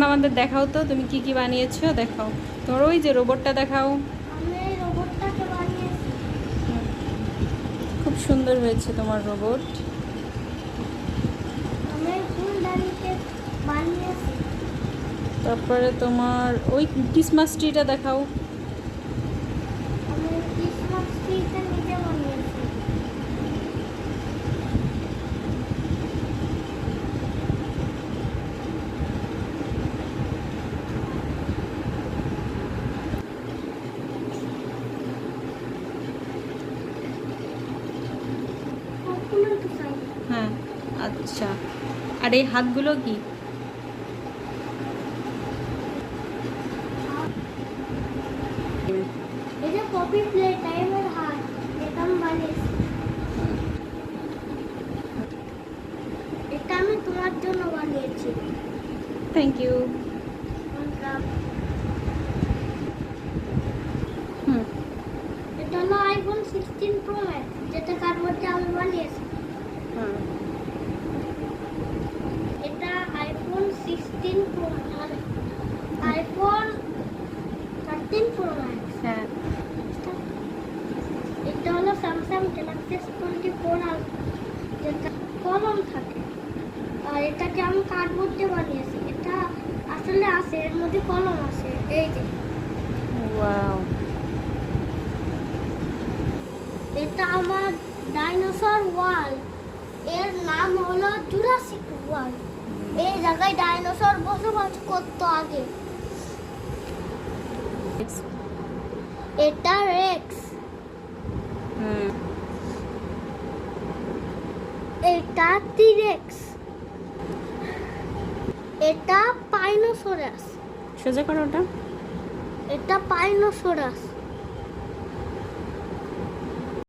আমাদের দেখাও তো তুমি কি কি বানিয়েছো, দেখাও তোমার ওই যে রোবটটা দেখাও। আমি এই রোবটটাকে বানিয়েছি। খুব সুন্দর হয়েছে তোমার রোবট। আমি এই ফুলদানিকে বানিয়েছি। তারপরে তোমার ওই ক্রিসমাস ট্রিটা দেখাও। আমি ক্রিসমাস ট্রিটা নিজে বানিয়েছি। সবগুলো তো চাই। হ্যাঁ আচ্ছা, আর এই হাতগুলো কি? এই যে কপি প্লে টাইমের হাত, এটা আমি বানিয়েছি। এটা আমি তোমার জন্য বানিয়েছি। Thank you. হুম, এটা হলো আইফোন 16 প্রো ম্যাক্স, যেটা কার্ডবোর্ডে আমি বানিয়েছি। হুম, এটা আইফোন 16 প্রো মানে আইফোন 13 প্রো ম্যাক্স। হ্যাঁ এটা হলো স্যামসাং গ্যালাক্সি S24 আলট্রা, যেটা কলম থাকে। আর এটাকে আমি কার্ডবোর্ডে বানিয়েছি। এটা আসলে আছে, এর মধ্যে কলম আছে। এই যে ওয়াও। এটা আমার ডাইনোসর ওয়ার্ল্ড, এর নাম হলো জুরাসিক ওয়ার্ল্ড। এই জায়গায় ডাইনোসর বসবাস করতো আগে। এটা রেক্স, হুম, এটা টিরেক্স, এটা পাইনোসরাস, সোজা করো ওটা। এটা পাইনোসরাস।